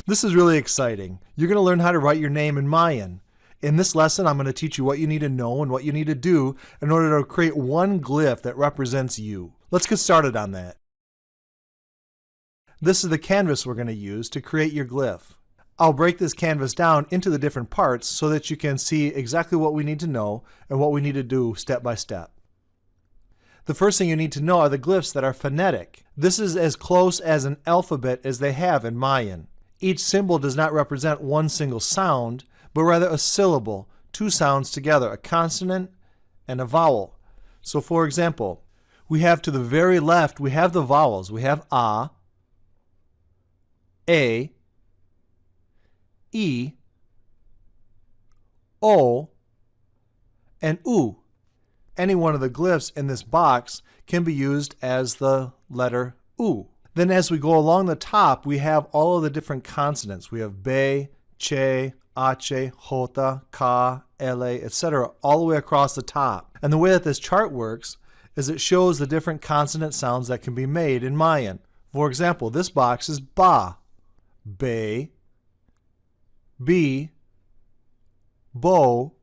This is really exciting. You're going to learn how to write your name in Mayan. In this lesson, I'm going to teach you what you need to know and what you need to do in order to create one glyph that represents you. Let's get started on that. This is the canvas we're going to use to create your glyph. I'll break this canvas down into the different parts so that you can see exactly what we need to know and what we need to do step by step. The first thing you need to know are the glyphs that are phonetic. This is as close as an alphabet as they have in Mayan. Each symbol does not represent one single sound, but rather a syllable, two sounds together, a consonant and a vowel. So for example, we have to the very left, we have the vowels. We have A, E, O, and U. Any one of the glyphs in this box can be used as the letter U. Then as we go along the top, we have all of the different consonants. We have Be, Che, Ache, Jota, Ka, Ele, etc. all the way across the top. And the way that this chart works is it shows the different consonant sounds that can be made in Mayan. For example, this box is Ba, Be, Bi, Bo,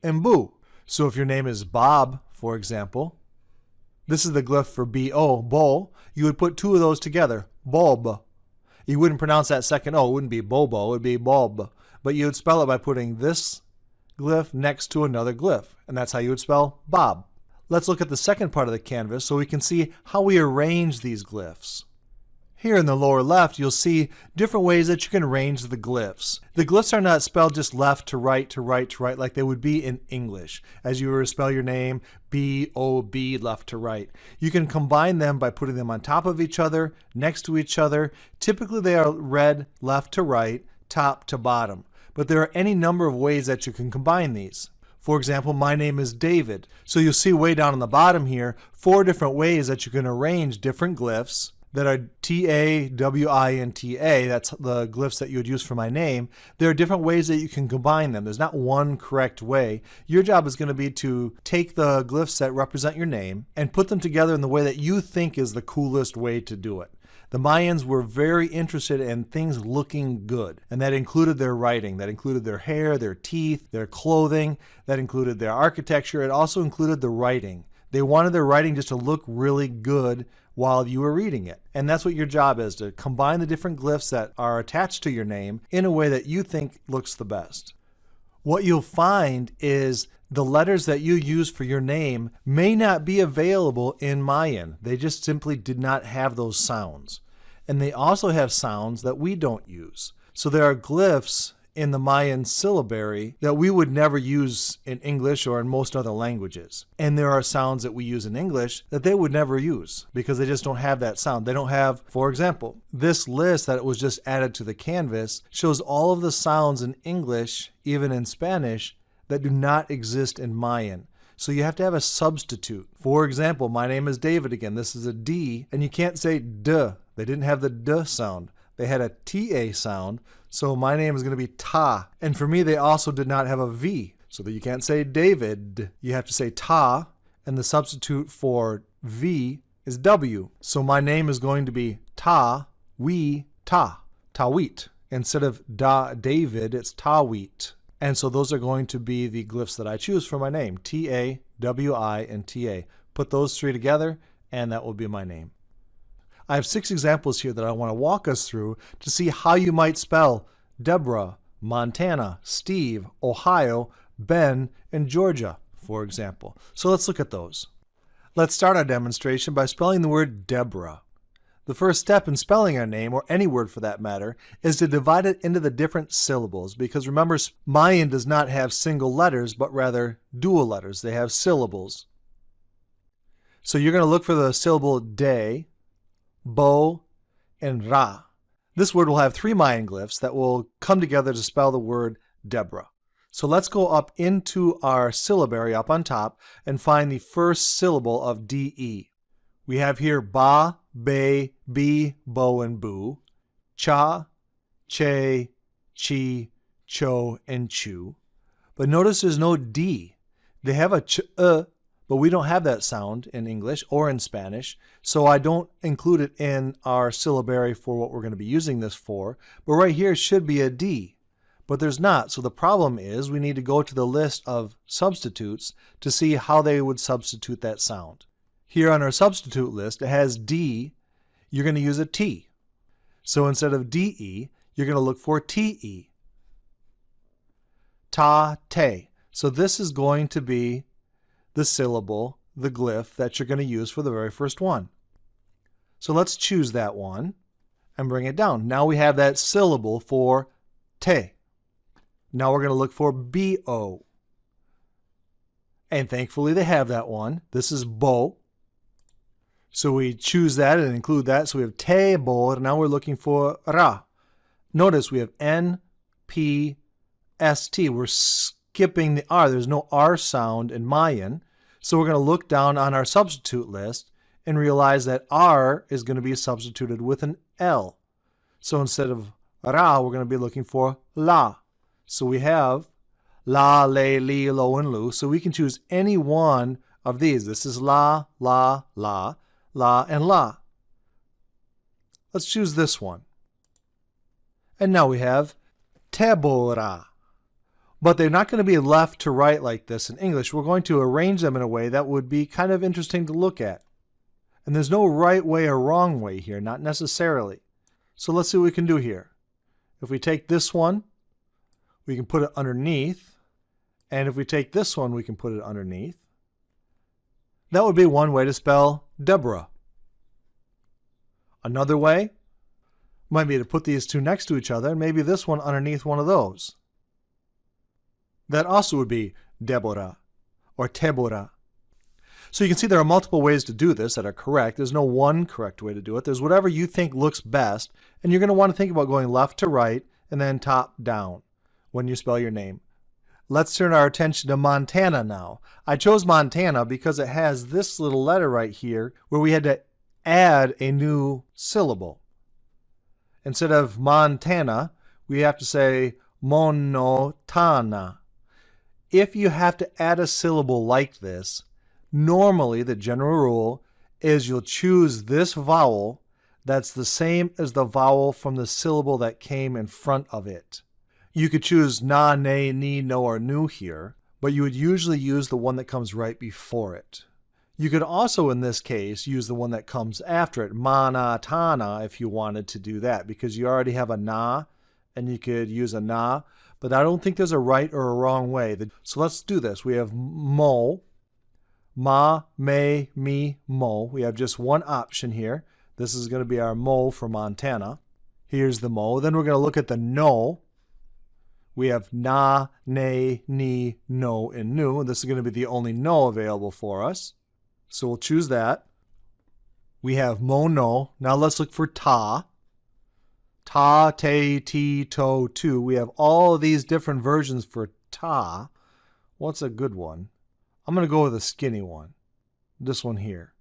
and Bu. So if your name is Bob, for example, this is the glyph for B-O, Bo. You would put two of those together, Bob. You wouldn't pronounce that second O. It wouldn't be Bobo, it would be Bob. But you would spell it by putting this glyph next to another glyph. And that's how you would spell Bob. Let's look at the second part of the canvas so we can see how we arrange these glyphs. Here in the lower left, you'll see different ways that you can arrange the glyphs. The glyphs are not spelled just left to right to right to right like they would be in English. As you were to spell your name, B-O-B, left to right. You can combine them by putting them on top of each other, next to each other. Typically they are read left to right, top to bottom. But there are any number of ways that you can combine these. For example, my name is David. So you'll see way down on the bottom here, 4 different ways that you can arrange different glyphs that are T-A-W-I-N-T-A, that's the glyphs that you would use for my name. There are different ways that you can combine them. There's not one correct way. Your job is going to be to take the glyphs that represent your name and put them together in the way that you think is the coolest way to do it. The Mayans were very interested in things looking good, and that included their writing, that included their hair, their teeth, their clothing, that included their architecture. It also included the writing. They wanted their writing just to look really good while you were reading it. And that's what your job is, to combine the different glyphs that are attached to your name in a way that you think looks the best. What you'll find is the letters that you use for your name may not be available in Mayan. They just simply did not have those sounds. And they also have sounds that we don't use. So there are glyphs in the Mayan syllabary that we would never use in English or in most other languages. And there are sounds that we use in English that they would never use because they just don't have that sound. They don't have, for example, this list that was just added to the canvas shows all of the sounds in English, even in Spanish, that do not exist in Mayan. So you have to have a substitute. For example, my name is David again. This is a D, and you can't say D. They didn't have the D sound. They had a TA sound, so my name is going to be Ta. And for me, they also did not have a V, so that you can't say David. You have to say Ta, and the substitute for V is W. So my name is going to be Ta, We, Ta, Tawit. Instead of David, it's Tawit. And so those are going to be the glyphs that I choose for my name, T-A-W-I and T-A. Put those 3 together, and that will be my name. I have 6 examples here that I want to walk us through to see how you might spell Deborah, Montana, Steve, Ohio, Ben, and Georgia, for example. So let's look at those. Let's start our demonstration by spelling the word Deborah. The first step in spelling our name, or any word for that matter, is to divide it into the different syllables, because remember, Mayan does not have single letters, but rather dual letters. They have syllables. So you're going to look for the syllable De, Bo, and Ra. This word will have 3 Mayan glyphs that will come together to spell the word Deborah. So let's go up into our syllabary up on top and find the first syllable of D-E. We have here Ba, Be, Bi, Bo, and Bu, Cha, Che, Chi, Cho, and Chu. But notice there's no D. They have a Ch, but but we don't have that sound in English or in Spanish, so I don't include it in our syllabary for what we're going to be using this for. But right here should be a D, but there's not. So the problem is we need to go to the list of substitutes to see how they would substitute that sound. Here on our substitute list, it has D. You're going to use a T. So instead of DE, you're going to look for TE. Ta, te. So this is going to be the syllable, the glyph that you're going to use for the very first one. So let's choose that one and bring it down. Now we have that syllable for te. Now we're going to look for BO. And thankfully they have that one. This is bo. So we choose that and include that. So we have te, bo. Now we're looking for ra. Notice we have N, P, S, T. We're skipping the R. There's no R sound in Mayan. So we're going to look down on our substitute list and realize that R is going to be substituted with an L. So instead of ra, we're going to be looking for la. So we have la, le, li, lo, and lu. So we can choose any one of these. This is la, la, la, la, and la. Let's choose this one. And now we have tebora. But they're not going to be left to right like this in English. We're going to arrange them in a way that would be kind of interesting to look at. And there's no right way or wrong way here, not necessarily. So let's see what we can do here. If we take this one, we can put it underneath. And if we take this one, we can put it underneath. That would be one way to spell Deborah. Another way might be to put these two next to each other, and maybe this one underneath one of those. That also would be Deborah or Tebora. So you can see there are multiple ways to do this that are correct. There's no one correct way to do it. There's whatever you think looks best, and you're going to want to think about going left to right and then top down when you spell your name. Let's turn our attention to Montana now. I chose Montana because it has this little letter right here where we had to add a new syllable. Instead of Montana, we have to say monotana. If you have to add a syllable like this, normally the general rule is you'll choose this vowel that's the same as the vowel from the syllable that came in front of it. You could choose na, ne, ni, no, or nu here, but you would usually use the one that comes right before it. You could also, in this case, use the one that comes after it, manatana, if you wanted to do that, because you already have a na, and you could use a na, but I don't think there's a right or a wrong way. So let's do this. We have mo, ma, me, mi, mo. We have just one option here. This is going to be our mo for Montana. Here's the mo. Then we're going to look at the no. We have na, ne, ni, no, and nu. And this is going to be the only no available for us. So we'll choose that. We have mo, no. Now let's look for ta. Ta, te, ti, to, tu. We have all of these different versions for ta. What's a good one? I'm going to go with a skinny one. This one here.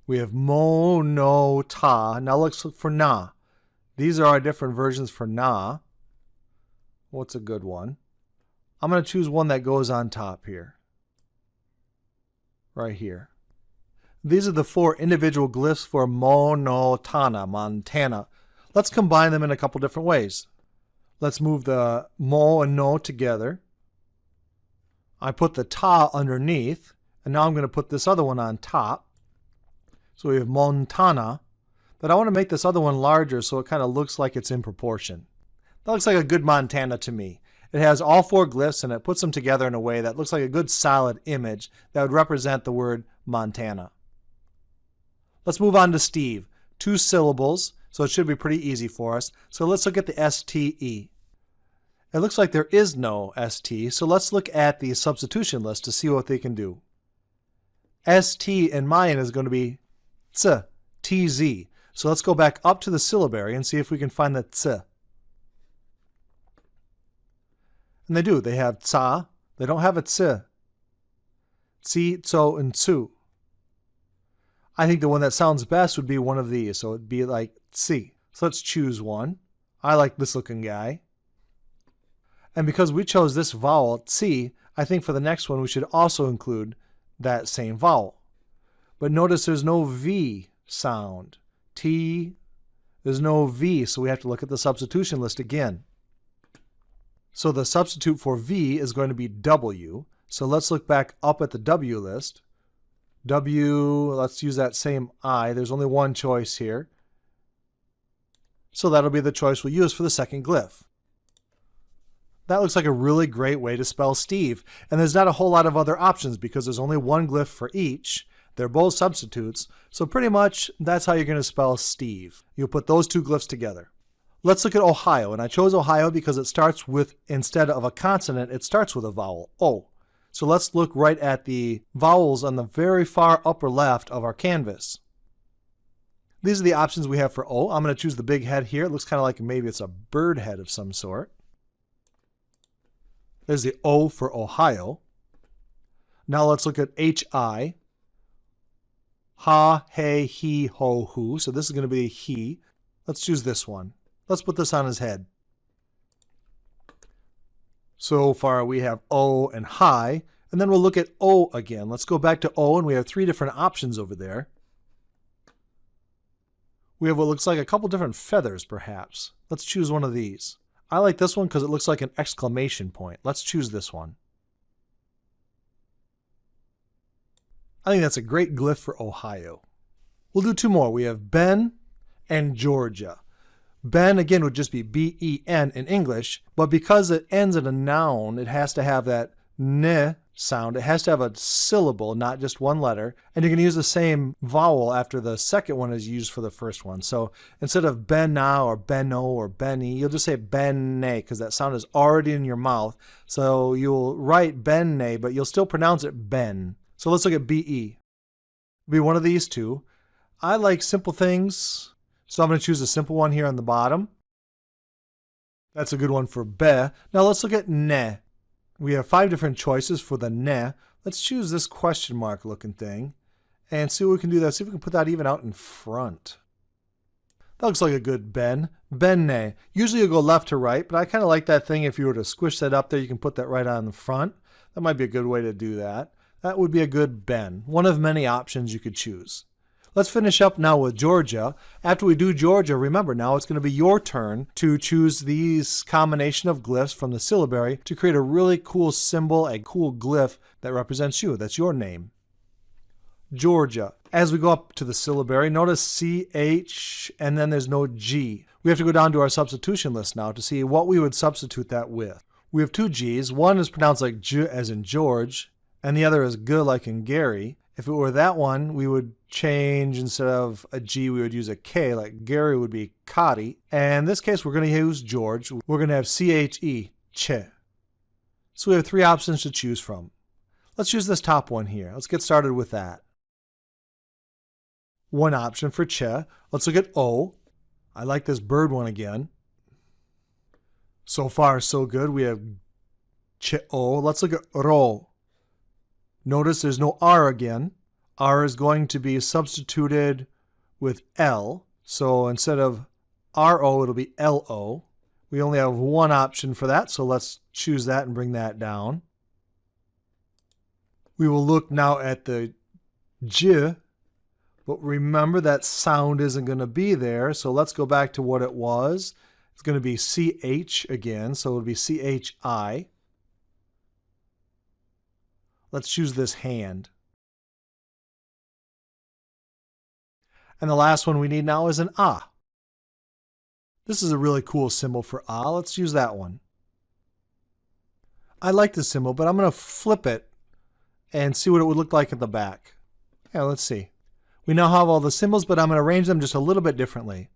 We have mo, no, ta. Now let's look for na. These are our different versions for na. What's a good one? I'm going to choose one that goes on top here. Right here. These are the four individual glyphs for monotana, Montana. Let's combine them in a couple different ways. Let's move the mo and no together. I put the ta underneath, and now I'm going to put this other one on top. So we have Montana, but I want to make this other one larger so it kind of looks like it's in proportion. That looks like a good Montana to me. It has all four glyphs and it puts them together in a way that looks like a good solid image that would represent the word Montana. Let's move on to Steve. 2 syllables, so it should be pretty easy for us. So let's look at the STE. It looks like there is no ST, so let's look at the substitution list to see what they can do. ST in Mayan is going to be ts, tz. So let's go back up to the syllabary and see if we can find the ts. And they do. They have tsa. They don't have a ts. Tsi, tso, and tsu. I think the one that sounds best would be one of these. So it'd be like tsi. So let's choose one. I like this looking guy. And because we chose this vowel, tsi, I think for the next one we should also include that same vowel. But notice there's no V sound. T, there's no V, so we have to look at the substitution list again. So the substitute for V is going to be W. So let's look back up at the W list. W, let's use that same I. There's only one choice here. So that'll be the choice we'll use for the second glyph. That looks like a really great way to spell Steve. And there's not a whole lot of other options because there's only one glyph for each. They're both substitutes. So pretty much that's how you're going to spell Steve. You'll put those two glyphs together. Let's look at Ohio. And I chose Ohio because it starts with, instead of a consonant, it starts with a vowel, O. So let's look right at the vowels on the very far upper left of our canvas. These are the options we have for O. I'm going to choose the big head here. It looks kind of like maybe it's a bird head of some sort. There's the O for Ohio. Now let's look at H-I. Ha, he, he, ho, hu. So this is going to be he. Let's choose this one. Let's put this on his head. So far we have O and hi, and then we'll look at O again. Let's go back to O, and we have three different options over there. We have what looks like a couple different feathers, perhaps. Let's choose one of these. I like this one because it looks like an exclamation point. Let's choose this one. I think that's a great glyph for Ohio. We'll do two more. We have Ben and Georgia. Ben, again, would just be B-E-N in English, but because it ends in a noun, it has to have that N sound. It has to have a syllable, not just one letter. And you're going to use the same vowel after the second one is used for the first one. So instead of Ben-na or Ben-o or Ben-e, you'll just say Ben-ne because that sound is already in your mouth. So you'll write Ben-ne, but you'll still pronounce it Ben. So let's look at B-e. Be one of these two. I like simple things. So I'm going to choose a simple one here on the bottom. That's a good one for be. Now let's look at ne. We have 5 different choices for the ne. Let's choose this question mark looking thing and see what we can do there. See if we can put that even out in front. That looks like a good ben. Ben-ne. Usually you'll go left to right, but I kind of like that thing. If you were to squish that up there, you can put that right on the front. That might be a good way to do that. That would be a good ben. One of many options you could choose. Let's finish up now with Georgia. After we do Georgia, remember now it's going to be your turn to choose these combination of glyphs from the syllabary to create a really cool symbol, a cool glyph that represents you. That's your name. Georgia. As we go up to the syllabary, notice CH and then there's no G. We have to go down to our substitution list now to see what we would substitute that with. We have 2 G's. One is pronounced like J as in George, and the other is G like in Gary. If it were that one, we would change, instead of a G, we would use a K, like Gary would be Kari. And in this case, we're going to use George. We're going to have C-H-E, che. So we have 3 options to choose from. Let's use this top one here. Let's get started with that. One option for che. Let's look at O. I like this bird one again. So far, so good. We have che-o. Let's look at ro. Notice there's no R again. R is going to be substituted with L. So instead of R-O, it'll be L-O. We only have one option for that, so let's choose that and bring that down. We will look now at the J, but remember that sound isn't going to be there, so let's go back to what it was. It's going to be C-H again, so it'll be C-H-I. Let's choose this hand. And the last one we need now is an ah. This is a really cool symbol for ah. Let's use that one. I like this symbol, but I'm going to flip it and see what it would look like at the back. Yeah, let's see. We now have all the symbols, but I'm going to arrange them just a little bit differently.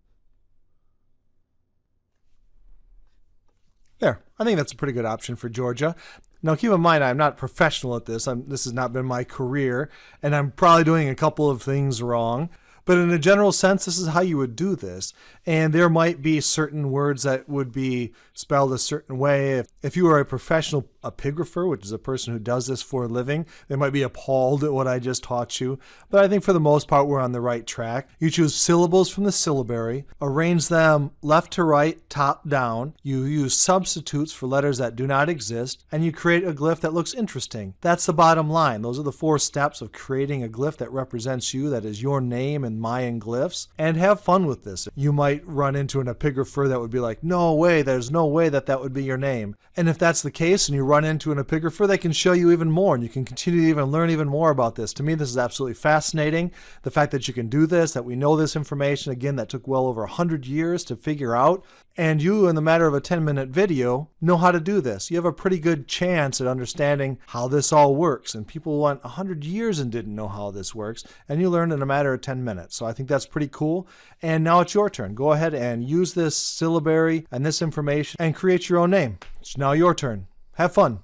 There. I think that's a pretty good option for Georgia. Now keep in mind, I'm not professional at this. This has not been my career, and I'm probably doing a couple of things wrong. But in a general sense, this is how you would do this. And there might be certain words that would be spelled a certain way. If you were a professional epigrapher, which is a person who does this for a living. They might be appalled at what I just taught you, but I think for the most part we're on the right track. You choose syllables from the syllabary, arrange them left to right, top down. You use substitutes for letters that do not exist, and you create a glyph that looks interesting. That's the bottom line. Those are the 4 steps of creating a glyph that represents you, that is your name in Mayan glyphs, and have fun with this. You might run into an epigrapher that would be like, no way, there's no way that that would be your name. And if that's the case and you run into an epigrapher, they can show you even more and you can continue to even learn even more about this. To me, this is absolutely fascinating. The fact that you can do this, that we know this information, again, that took well over 100 years to figure out. And you, in the matter of a 10-minute video, know how to do this. You have a pretty good chance at understanding how this all works. And people went 100 years and didn't know how this works. And you learned in a matter of 10 minutes. So I think that's pretty cool. And now it's your turn. Go ahead and use this syllabary and this information and create your own name. It's now your turn. Have fun.